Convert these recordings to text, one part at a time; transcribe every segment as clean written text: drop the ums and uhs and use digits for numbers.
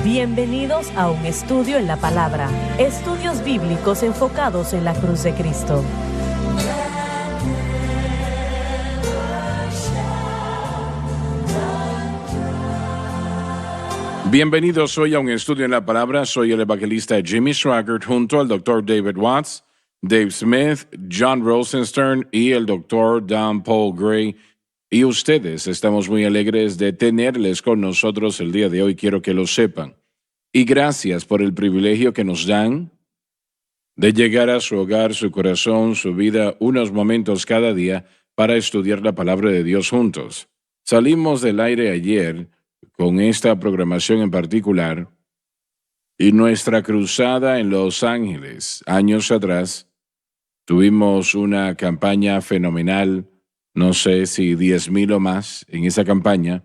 Bienvenidos a un estudio en la palabra. Estudios bíblicos enfocados en la cruz de Cristo. Bienvenidos hoy a un estudio en la palabra. Soy el evangelista Jimmy Swaggart junto al Dr. David Watts, Dave Smith, John Rosenstern y el Dr. Dan Paul Gray. Y ustedes, estamos muy alegres de tenerles con nosotros el día de hoy, quiero que lo sepan. Y gracias por el privilegio que nos dan de llegar a su hogar, su corazón, su vida, unos momentos cada día para estudiar la palabra de Dios juntos. Salimos del aire ayer con esta programación en particular y nuestra cruzada en Los Ángeles, años atrás, tuvimos una campaña fenomenal. No sé si 10,000 o más en esa campaña.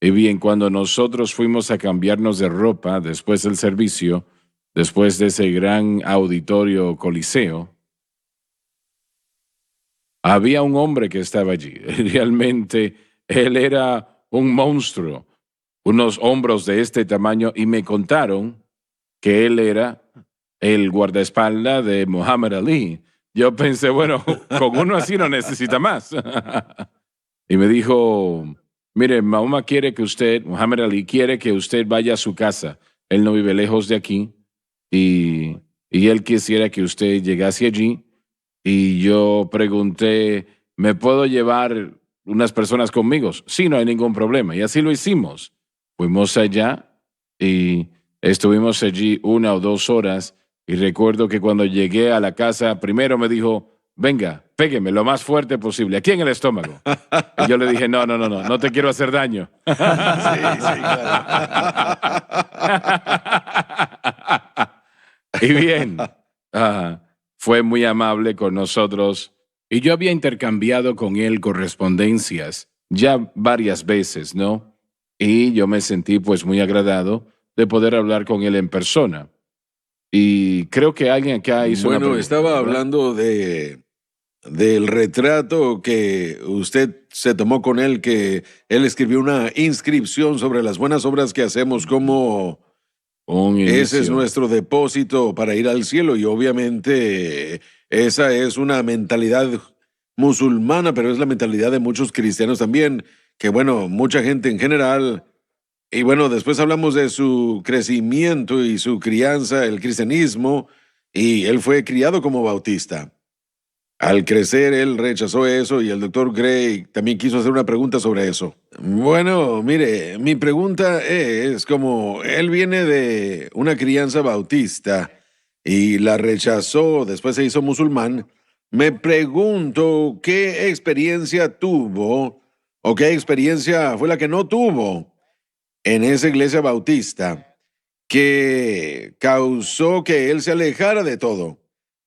Y bien, cuando nosotros fuimos a cambiarnos de ropa después del servicio, después de ese gran auditorio coliseo, había un hombre que estaba allí. Realmente, él era un monstruo, unos hombros de este tamaño, y me contaron que él era el guardaespaldas de Muhammad Ali. Yo pensé, bueno, con uno así no necesita más. Y me dijo, mire, Muhammad Ali quiere que usted vaya a su casa. Él no vive lejos de aquí. Y él quisiera que usted llegase allí. Y yo pregunté, ¿me puedo llevar unas personas conmigo? Sí, no hay ningún problema. Y así lo hicimos. Fuimos allá y estuvimos allí 1 o 2 horas. Y recuerdo que cuando llegué a la casa, primero me dijo, venga, pégueme lo más fuerte posible, aquí en el estómago. Y yo le dije, no te quiero hacer daño. Sí, claro. Y bien, fue muy amable con nosotros. Y yo había intercambiado con él correspondencias ya varias veces, ¿no? Y yo me sentí pues muy agradado de poder hablar con él en persona. Y creo que alguien acá hizo una pregunta, Estaba ¿verdad? hablando del retrato que usted se tomó con él, que él escribió una inscripción sobre las buenas obras que hacemos, como ese es nuestro depósito para ir al cielo, y obviamente esa es una mentalidad musulmana, pero es la mentalidad de muchos cristianos también, que bueno, mucha gente en general. Y bueno, después hablamos de su crecimiento y su crianza, el cristianismo, y él fue criado como bautista. Al crecer, él rechazó eso, y el doctor Gray también quiso hacer una pregunta sobre eso. Bueno, mire, mi pregunta es, como él viene de una crianza bautista y la rechazó, después se hizo musulmán, me pregunto qué experiencia tuvo o qué experiencia fue la que no tuvo en esa iglesia bautista que causó que él se alejara de todo.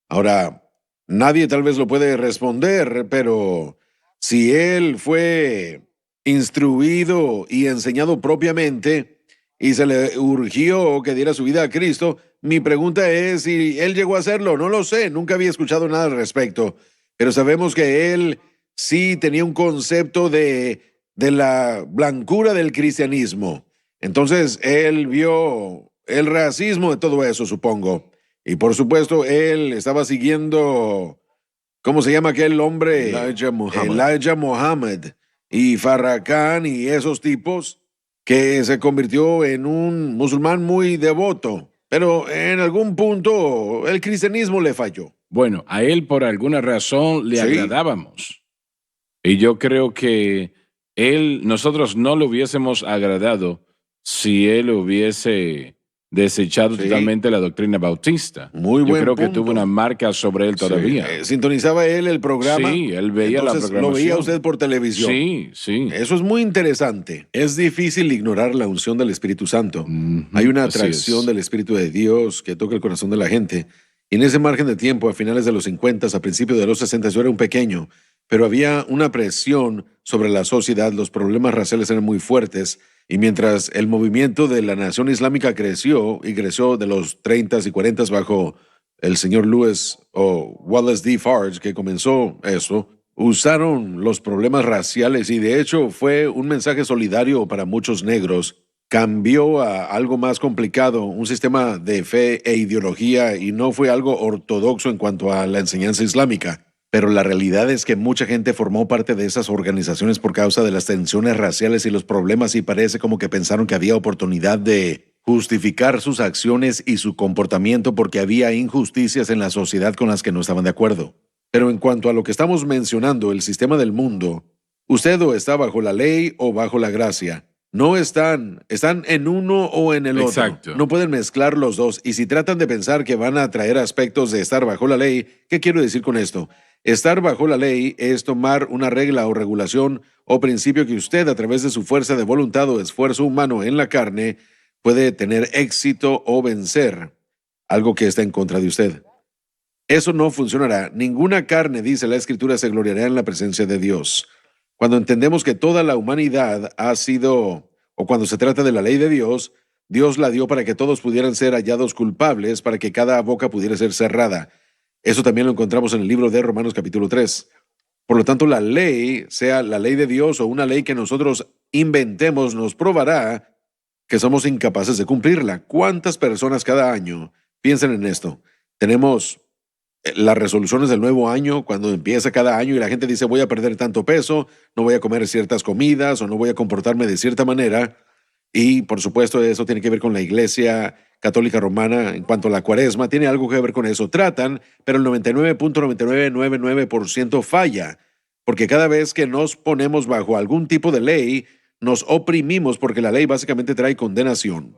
Ahora, nadie tal vez lo puede responder, pero si él fue instruido y enseñado propiamente y se le urgió que diera su vida a Cristo, mi pregunta es si él llegó a hacerlo. No lo sé, nunca había escuchado nada al respecto, pero sabemos que él sí tenía un concepto de la blancura del cristianismo. Entonces, él vio el racismo de todo eso, supongo. Y por supuesto, él estaba siguiendo, ¿cómo se llama aquel hombre? Elijah Muhammad y Farrakhan y esos tipos, que se convirtió en un musulmán muy devoto. Pero en algún punto el cristianismo le falló. Bueno, a él por alguna razón le agradábamos. Y yo creo que nosotros no le hubiésemos agradado si él hubiese desechado totalmente la doctrina bautista. Muy buen Yo creo que punto. tuvo una marca sobre él todavía. ¿Sintonizaba él el programa? Sí, él veía la Entonces, programación. ¿lo veía usted por televisión? Sí. Eso es muy interesante. Es difícil ignorar la unción del Espíritu Santo. Hay una así atracción es. del Espíritu de Dios que toca el corazón de la gente. Y en ese margen de tiempo, a finales de los 50, a principios de los 60, yo era un pequeño, pero había una presión sobre la sociedad, los problemas raciales eran muy fuertes, y mientras el movimiento de la Nación Islámica creció, y creció de los 30s y 40s bajo el señor Lewis o Wallace D. Farge, que comenzó eso, usaron los problemas raciales, y de hecho fue un mensaje solidario para muchos negros cambió a algo más complicado, un sistema de fe e ideología, y no fue algo ortodoxo en cuanto a la enseñanza islámica. Pero la realidad es que mucha gente formó parte de esas organizaciones por causa de las tensiones raciales y los problemas, y parece como que pensaron que había oportunidad de justificar sus acciones y su comportamiento porque había injusticias en la sociedad con las que no estaban de acuerdo. Pero en cuanto a lo que estamos mencionando, el sistema del mundo, usted o está bajo la ley o bajo la gracia. No están en uno o en el otro. Exacto. No pueden mezclar los dos. Y si tratan de pensar que van a traer aspectos de estar bajo la ley, ¿qué quiero decir con esto? Estar bajo la ley es tomar una regla o regulación o principio que usted, a través de su fuerza de voluntad o esfuerzo humano en la carne, puede tener éxito o vencer algo que está en contra de usted. Eso no funcionará. Ninguna carne, dice la Escritura, se gloriará en la presencia de Dios. Cuando entendemos que toda la humanidad ha sido, o cuando se trata de la ley de Dios, Dios la dio para que todos pudieran ser hallados culpables, para que cada boca pudiera ser cerrada. Eso también lo encontramos en el libro de Romanos capítulo 3. Por lo tanto, la ley, sea la ley de Dios o una ley que nosotros inventemos, nos probará que somos incapaces de cumplirla. ¿Cuántas personas cada año piensan en esto? Tenemos las resoluciones del nuevo año, cuando empieza cada año y la gente dice voy a perder tanto peso, no voy a comer ciertas comidas o no voy a comportarme de cierta manera. Y por supuesto eso tiene que ver con la Iglesia Católica Romana en cuanto a la Cuaresma, tiene algo que ver con eso. Tratan, pero el 99.9999% falla, porque cada vez que nos ponemos bajo algún tipo de ley, nos oprimimos porque la ley básicamente trae condenación.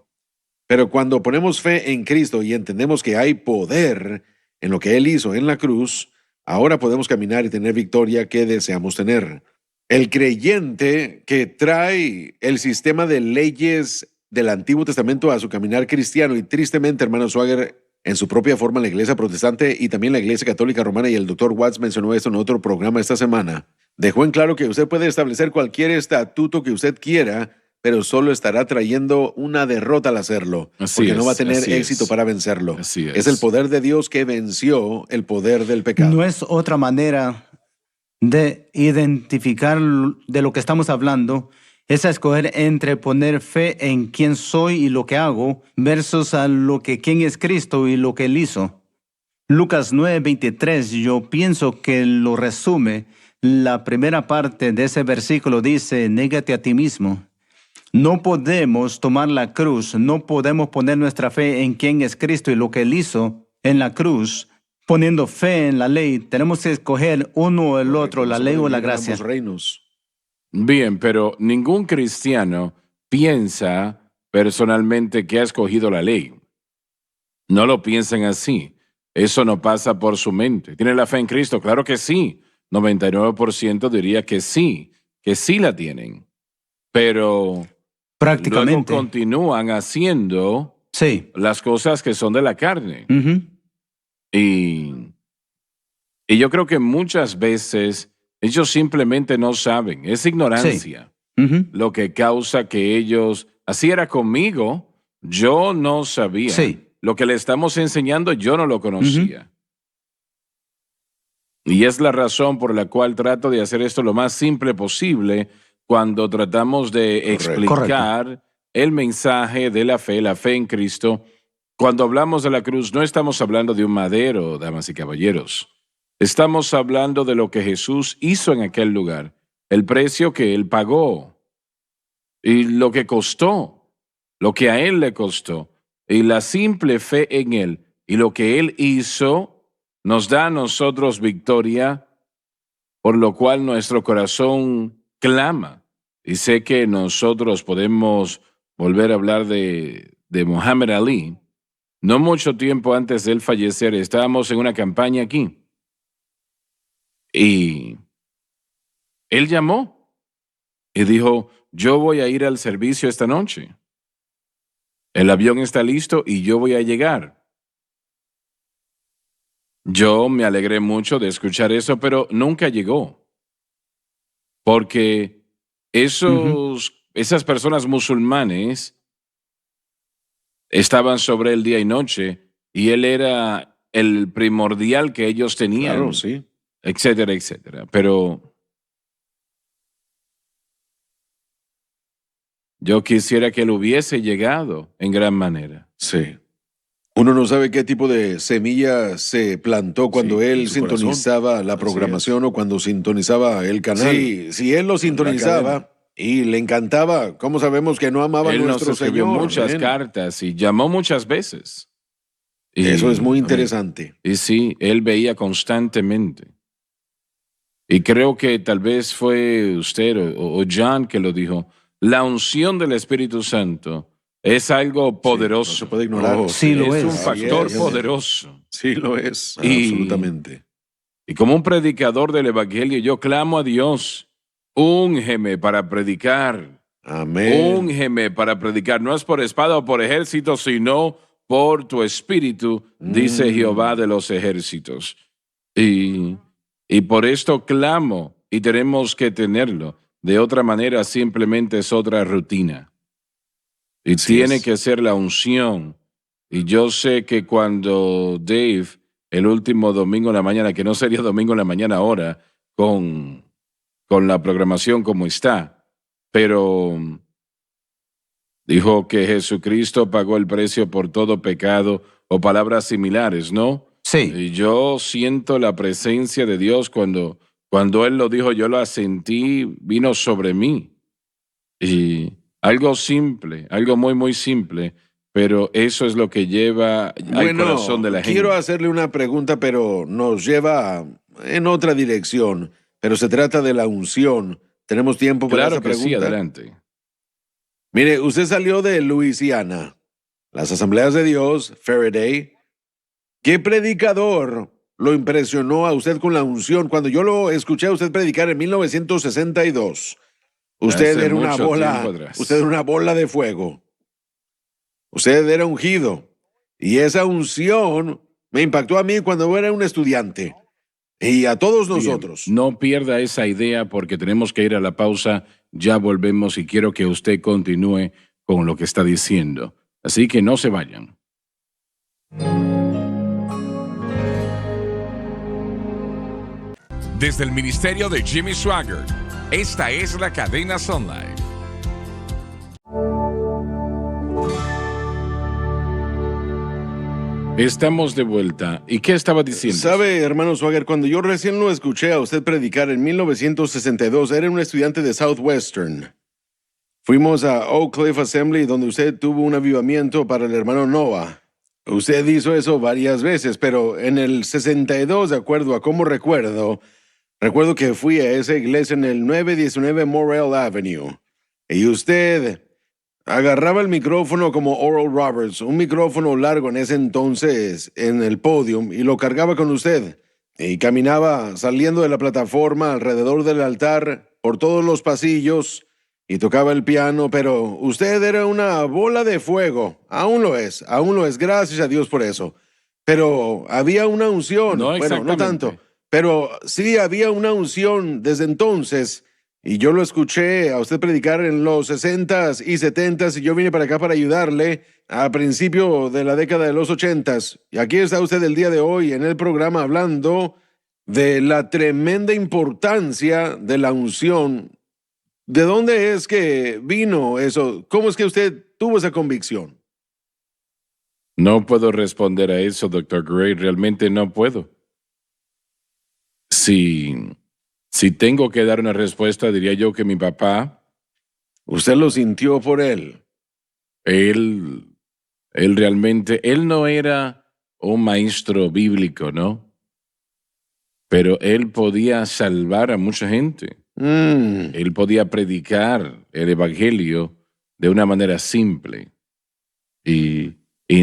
Pero cuando ponemos fe en Cristo y entendemos que hay poder en lo que Él hizo en la cruz, ahora podemos caminar y tener victoria que deseamos tener. El creyente que trae el sistema de leyes del Antiguo Testamento a su caminar cristiano, y tristemente, hermano Swagger, en su propia forma, la Iglesia Protestante y también la Iglesia Católica Romana, y el Dr. Watts mencionó esto en otro programa esta semana, dejó en claro que usted puede establecer cualquier estatuto que usted quiera, pero solo estará trayendo una derrota al hacerlo, porque no va a tener éxito para vencerlo. Así es. Es el poder de Dios que venció el poder del pecado. No es otra manera de identificar de lo que estamos hablando, es a escoger entre poner fe en quién soy y lo que hago versus a lo que quién es Cristo y lo que Él hizo. Lucas 9:23, yo pienso que lo resume. La primera parte de ese versículo dice, négate a ti mismo. No podemos tomar la cruz, no podemos poner nuestra fe en quién es Cristo y lo que Él hizo en la cruz, poniendo fe en la ley. Tenemos que escoger uno o el otro, la ley o la gracia. Reinos. Bien, pero ningún cristiano piensa personalmente que ha escogido la ley. No lo piensan así. Eso no pasa por su mente. ¿Tiene la fe en Cristo? Claro que sí. 99% diría que sí la tienen. Pero Prácticamente. luego continúan haciendo Sí. las cosas que son de la carne. Ujú. Y yo creo que muchas veces ellos simplemente no saben. Es ignorancia Ujú. lo que causa que ellos... Así era conmigo. Yo no sabía. Sí. Lo que le estamos enseñando yo no lo conocía. Y es la razón por la cual trato de hacer esto lo más simple posible cuando tratamos de explicar el mensaje de la fe en Cristo. Cuando hablamos de la cruz, no estamos hablando de un madero, damas y caballeros. Estamos hablando de lo que Jesús hizo en aquel lugar, el precio que Él pagó y lo que costó, lo que a Él le costó, y la simple fe en Él y lo que Él hizo nos da a nosotros victoria, por lo cual nuestro corazón clama. Y sé que nosotros podemos volver a hablar de Muhammad Ali. No mucho tiempo antes de él fallecer, estábamos en una campaña aquí. Y él llamó y dijo, yo voy a ir al servicio esta noche. El avión está listo y yo voy a llegar. Yo me alegré mucho de escuchar eso, pero nunca llegó. Porque esas personas musulmanes estaban sobre él día y noche y él era el primordial que ellos tenían. Claro, sí. Etcétera, etcétera. Pero Yo quisiera que él hubiese llegado en gran manera. Sí. Uno no sabe qué tipo de semilla se plantó cuando Sí, en él su corazón. sintonizaba la Así programación o cuando sintonizaba el canal. Sí, si él lo sintonizaba y le encantaba, ¿cómo sabemos que no amaba a Él nos nuestro escribió Señor? muchas Amén. cartas y llamó muchas veces. Y- Eso es muy amén. interesante. Y sí, él veía constantemente. Y creo que tal vez fue usted o John que lo dijo. La unción del Espíritu Santo es algo poderoso. No se puede ignorar. Oh, Sí, lo es un es. factor Así es. poderoso. Sí lo es, Y- absolutamente. Y como un predicador del Evangelio, yo clamo a Dios, úngeme para predicar. Amén. Úngeme para predicar. No es por espada o por ejército, sino por tu espíritu, dice Jehová de los ejércitos. Y por esto clamo y tenemos que tenerlo. De otra manera, simplemente es otra rutina. Y Así tiene es. que ser la unción. Y yo sé que cuando Dave, el último domingo en la mañana, que no sería domingo en la mañana ahora, con la programación como está, pero dijo que Jesucristo pagó el precio por todo pecado o palabras similares, ¿no? Sí. Y yo siento la presencia de Dios cuando Él lo dijo, yo lo asentí, vino sobre mí. Y algo simple, algo muy, muy simple, pero eso es lo que lleva al corazón de la gente. quiero hacerle una pregunta, pero nos lleva en otra dirección. Pero se trata de la unción. ¿Tenemos tiempo para Claro esa que pregunta? sí, adelante. Mire, usted salió de Luisiana, las Asambleas de Dios, Faraday. ¿Qué predicador lo impresionó a usted con la unción? Cuando yo lo escuché a usted predicar en 1962, usted Hace era una mucho bola, tiempo atrás. usted era una bola de fuego. Usted era ungido. Y esa unción me impactó a mí cuando era un estudiante. Y a todos Bien, nosotros. no pierda esa idea porque tenemos que ir a la pausa. Ya volvemos y quiero que usted continúe con lo que está diciendo. Así que no se vayan. Desde el ministerio de Jimmy Swaggart, esta es la cadena Sun Life. Estamos de vuelta. ¿Y qué estaba diciendo? ¿Sabe, hermano Swagger? Cuando yo recién lo escuché a usted predicar en 1962, era un estudiante de Southwestern. Fuimos a Oak Cliff Assembly, donde usted tuvo un avivamiento para el hermano Noah. Usted hizo eso varias veces, pero en el 62, de acuerdo a cómo recuerdo que fui a esa iglesia en el 919 Morrell Avenue. Y usted agarraba el micrófono como Oral Roberts, un micrófono largo en ese entonces en el podium, y lo cargaba con usted. Y caminaba saliendo de la plataforma alrededor del altar, por todos los pasillos, y tocaba el piano, pero usted era una bola de fuego. Aún lo es, gracias a Dios por eso. Pero había una unción, No bueno, no exactamente. tanto, pero sí había una unción desde entonces. Y yo lo escuché a usted predicar en los 60s y 70s y yo vine para acá para ayudarle a principio de la década de los 80s. Y aquí está usted el día de hoy en el programa hablando de la tremenda importancia de la unción. ¿De dónde es que vino eso? ¿Cómo es que usted tuvo esa convicción? No puedo responder a eso, Dr. Gray. Realmente no puedo. Si tengo que dar una respuesta, diría yo que mi papá, Usted lo sintió por él. él realmente, él no era un maestro bíblico, ¿no? Pero él podía salvar a mucha gente. Él podía predicar el evangelio de una manera simple. Y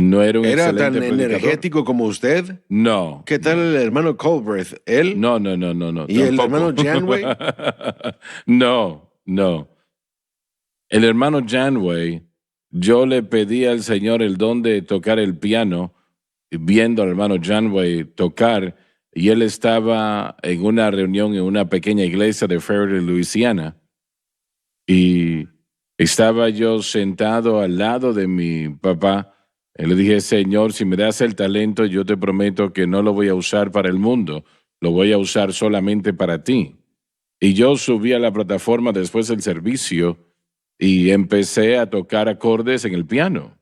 no era un ¿Era excelente tan predicador. energético como usted? No. ¿Qué tal el hermano Colbert? ¿Él? No. ¿Y el tampoco. hermano Janway? No. El hermano Janway, yo le pedí al Señor el don de tocar el piano, viendo al hermano Janway tocar, y él estaba en una reunión en una pequeña iglesia de Faraday, Luisiana, y estaba yo sentado al lado de mi papá. Y le dije, Señor, si me das el talento, yo te prometo que no lo voy a usar para el mundo, lo voy a usar solamente para ti. Y yo subí a la plataforma después del servicio y empecé a tocar acordes en el piano.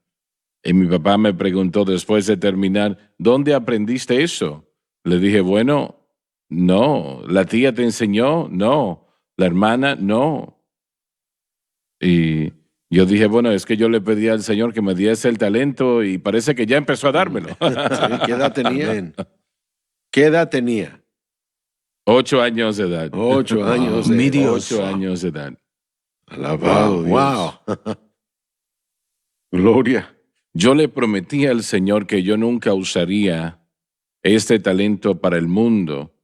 Y mi papá me preguntó después de terminar, ¿dónde aprendiste eso? Le dije, bueno, no. ¿La tía te enseñó? No. ¿La hermana? No. Y yo dije, bueno, es que yo le pedí al Señor que me diese el talento y parece que ya empezó a dármelo. Sí, ¿qué edad tenía? ¿Qué edad tenía? 8 años de edad. 8 años. Mi Dios. 8 años de edad. Alabado Dios. Gloria. Yo le prometí al Señor que yo nunca usaría este talento para el mundo.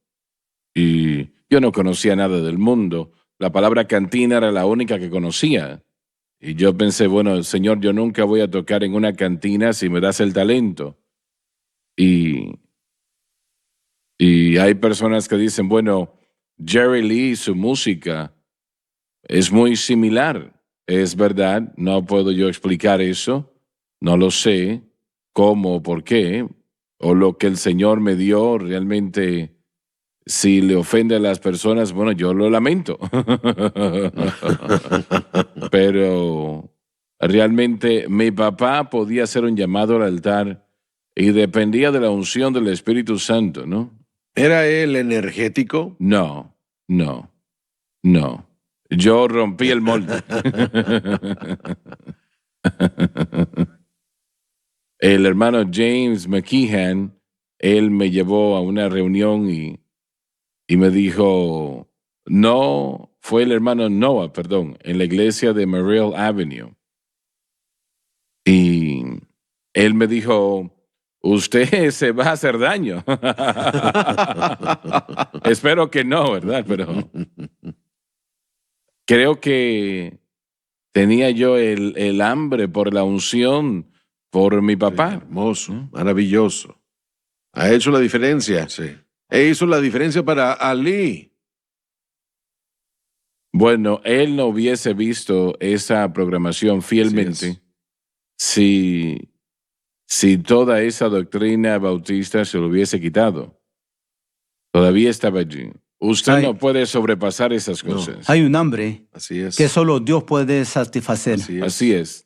Y yo no conocía nada del mundo. La palabra cantina era la única que conocía. Y yo pensé, bueno, Señor, yo nunca voy a tocar en una cantina si me das el talento. Y hay personas que dicen, bueno, Jerry Lee, su música es muy similar. Es verdad, no puedo yo explicar eso. No lo sé cómo o por qué. O lo que el Señor me dio realmente, si le ofende a las personas, bueno, yo lo lamento. Pero realmente mi papá podía hacer un llamado al altar y dependía de la unción del Espíritu Santo, ¿no? ¿Era él energético? No. Yo rompí el molde. El hermano James McKeehan, él me llevó a una reunión y me dijo, no, fue el hermano Noah, perdón, en la iglesia de Merrill Avenue. Y él me dijo, usted se va a hacer daño. Espero que no, ¿verdad? Pero creo que tenía yo el hambre por la unción, por mi papá. Hermoso, maravilloso. Ha hecho la diferencia. Sí. E hizo la diferencia para Ali. Bueno, él no hubiese visto esa programación fielmente si toda esa doctrina bautista se lo hubiese quitado. Todavía estaba allí. Usted no puede sobrepasar esas cosas. Hay un hambre Así es. que solo Dios puede satisfacer. Así es.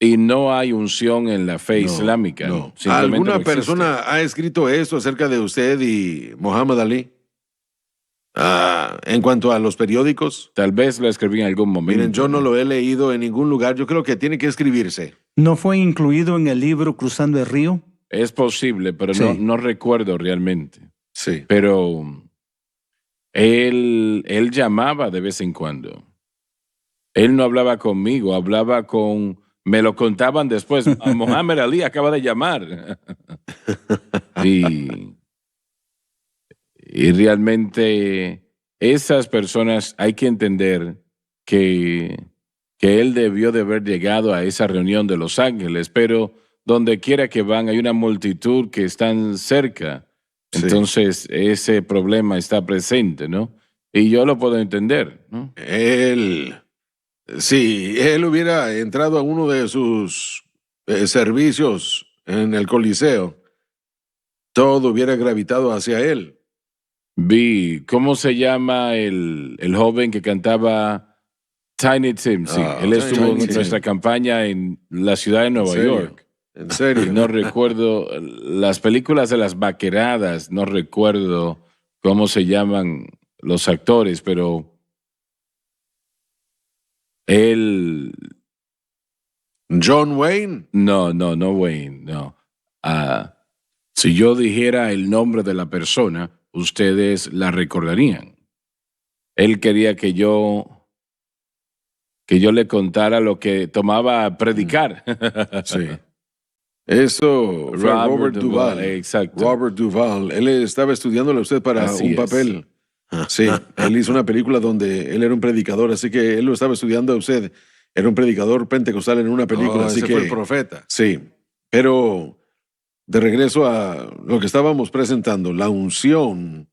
Y no hay unción en la fe islámica. No. Simplemente ¿Alguna no existe. persona ha escrito esto acerca de usted y Muhammad Ali? En cuanto a los periódicos. Tal vez lo escribí en algún momento. Miren, yo no lo he leído en ningún lugar. Yo creo que tiene que escribirse. ¿No fue incluido en el libro Cruzando el Río? Es posible, pero Sí. no recuerdo realmente. Sí. Pero él llamaba de vez en cuando. Él no hablaba conmigo, hablaba con... Me lo contaban después. Muhammad Ali acaba de llamar. y realmente esas personas hay que entender que él debió de haber llegado a esa reunión de Los Ángeles, pero donde quiera que van hay una multitud que están cerca. Sí. Entonces ese problema está presente, ¿no? Y yo lo puedo entender, ¿no? Si él hubiera entrado a uno de sus servicios en el Coliseo, todo hubiera gravitado hacia él. Vi, ¿cómo se llama el joven que cantaba Tiny Tim? Sí, él estuvo Tiny en Tim. nuestra campaña en la ciudad de Nueva serio? York. En serio. No recuerdo las películas de las vaqueradas, no recuerdo cómo se llaman los actores, pero él... John Wayne. No, Wayne, no. Si yo dijera el nombre de la persona, ustedes la recordarían. Él quería que yo le contara lo que tomaba a predicar. Sí. Eso fue Robert Duvall. Exacto. Robert Duvall. Él estaba estudiándole a usted para Así un es. papel. Sí, él hizo una película donde él era un predicador, así que él lo estaba estudiando a usted. Era un predicador pentecostal en una película, así ese que fue el profeta. Sí, pero de regreso a lo que estábamos presentando, la unción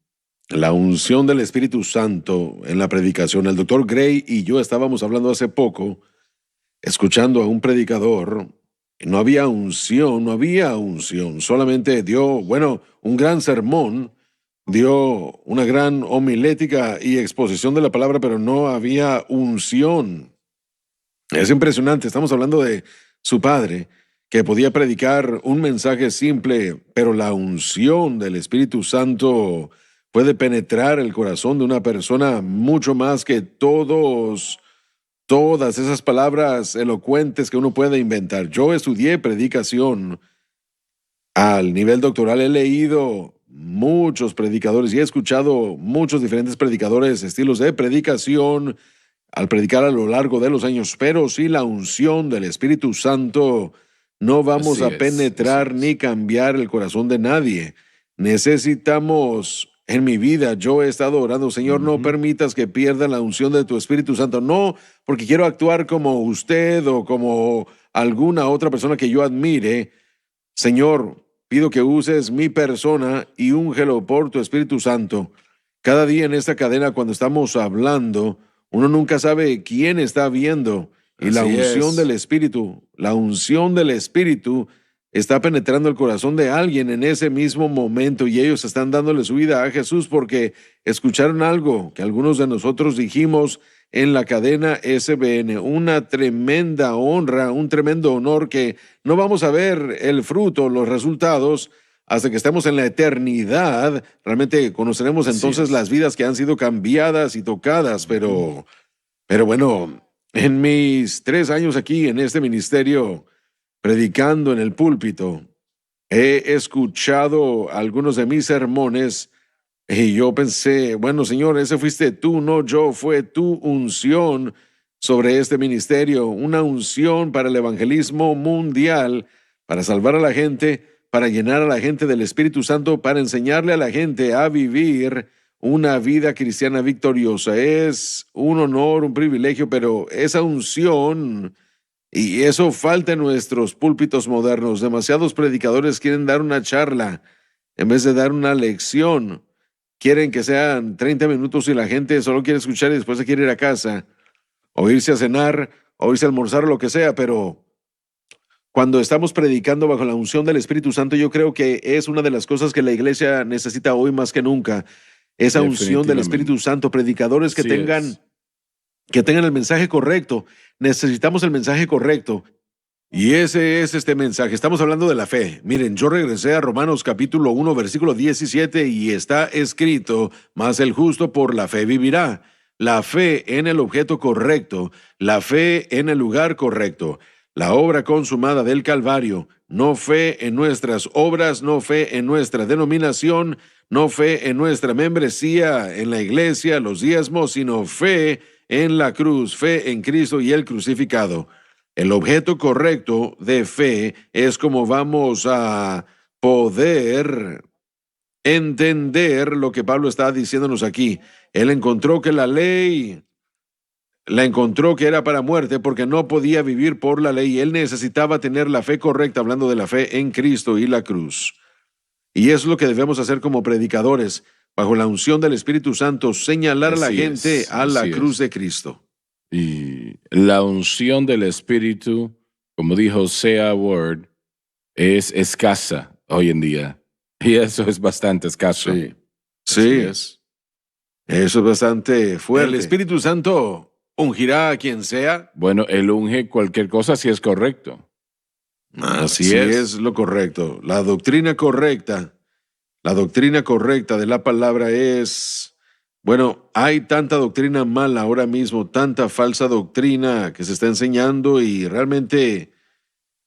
del Espíritu Santo en la predicación. El doctor Gray y yo estábamos hablando hace poco, escuchando a un predicador. No había unción, solamente dio, un gran sermón, dio una gran homilética y exposición de la palabra, pero no había unción. Es impresionante, estamos hablando de su padre, que podía predicar un mensaje simple, pero la unción del Espíritu Santo puede penetrar el corazón de una persona mucho más que todas esas palabras elocuentes que uno puede inventar. Yo estudié predicación al nivel doctoral, he leído muchos predicadores y he escuchado muchos diferentes predicadores, estilos de predicación, al predicar a lo largo de los años, pero sin la unción del Espíritu Santo no vamos Así a penetrar así es. ni cambiar el corazón de nadie. Necesitamos, en mi vida, yo he estado orando, Señor, no permitas que pierda la unción de tu Espíritu Santo, no porque quiero actuar como usted o como alguna otra persona que yo admire. Señor, pido que uses mi persona y úngelo por tu Espíritu Santo. Cada día en esta cadena, cuando estamos hablando, uno nunca sabe quién está viendo. Y la Así unción es. la unción del Espíritu está penetrando el corazón de alguien en ese mismo momento y ellos están dándole su vida a Jesús porque escucharon algo que algunos de nosotros dijimos en la cadena SBN. Una tremenda honra, un tremendo honor que no vamos a ver el fruto, los resultados, hasta que estemos en la eternidad. Realmente conoceremos Así entonces es. las vidas que han sido cambiadas y tocadas, pero bueno, en mis 3 años aquí en este ministerio, predicando en el púlpito, he escuchado algunos de mis sermones y yo pensé, bueno, Señor, ese fuiste tú, no yo, fue tu unción sobre este ministerio, una unción para el evangelismo mundial, para salvar a la gente, para llenar a la gente del Espíritu Santo, para enseñarle a la gente a vivir una vida cristiana victoriosa. Es un honor, un privilegio, pero esa unción, y eso falta en nuestros púlpitos modernos. Demasiados predicadores quieren dar una charla en vez de dar una lección. Quieren que sean 30 minutos y la gente solo quiere escuchar y después se quiere ir a casa, o irse a cenar, o irse a almorzar, o lo que sea, pero cuando estamos predicando bajo la unción del Espíritu Santo, yo creo que es una de las cosas que la iglesia necesita hoy más que nunca, esa unción del Espíritu Definitivamente. Santo, predicadores Así es. que tengan el mensaje correcto. Necesitamos el mensaje correcto. Y ese es este mensaje. Estamos hablando de la fe. Miren, yo regresé a Romanos capítulo 1, versículo 17 y está escrito, mas el justo por la fe vivirá. La fe en el objeto correcto, la fe en el lugar correcto, la obra consumada del Calvario, no fe en nuestras obras, no fe en nuestra denominación, no fe en nuestra membresía en la iglesia, los diezmos, sino fe en la cruz, fe en Cristo y el crucificado. El objeto correcto de fe es como vamos a poder entender lo que Pablo está diciéndonos aquí. Él encontró que la ley la encontró que era para muerte porque no podía vivir por la ley. Él necesitaba tener la fe correcta, hablando de la fe en Cristo y la cruz. Y es lo que debemos hacer como predicadores, bajo la unción del Espíritu Santo, señalar a la gente a la cruz de Cristo. Y la unción del Espíritu, como dijo C.A. Ward, es escasa hoy en día. Y eso es bastante escaso. Sí. Así Sí. es. Eso es bastante fuerte. El Espíritu Santo ungirá a quien sea. Bueno, él unge cualquier cosa si es correcto. Así es lo correcto. La doctrina correcta de la palabra es, bueno, hay tanta doctrina mala ahora mismo, tanta falsa doctrina que se está enseñando y realmente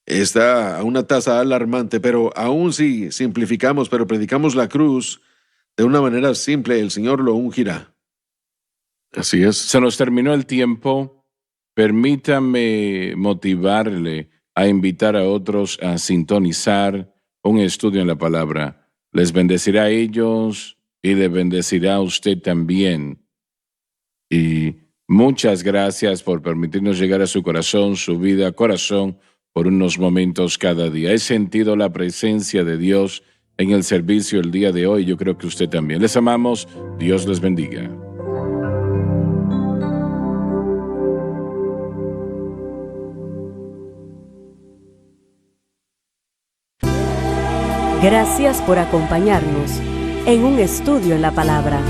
está a una tasa alarmante, pero aún si simplificamos, pero predicamos la cruz de una manera simple, el Señor lo ungirá. Así es. Se nos terminó el tiempo. Permítame motivarle a invitar a otros a sintonizar un estudio en la palabra. Les bendecirá a ellos y le bendecirá a usted también. Y muchas gracias por permitirnos llegar a su corazón, su vida, corazón, por unos momentos cada día. He sentido la presencia de Dios en el servicio el día de hoy. Yo creo que usted también. Les amamos. Dios les bendiga. Gracias por acompañarnos en un estudio en la palabra.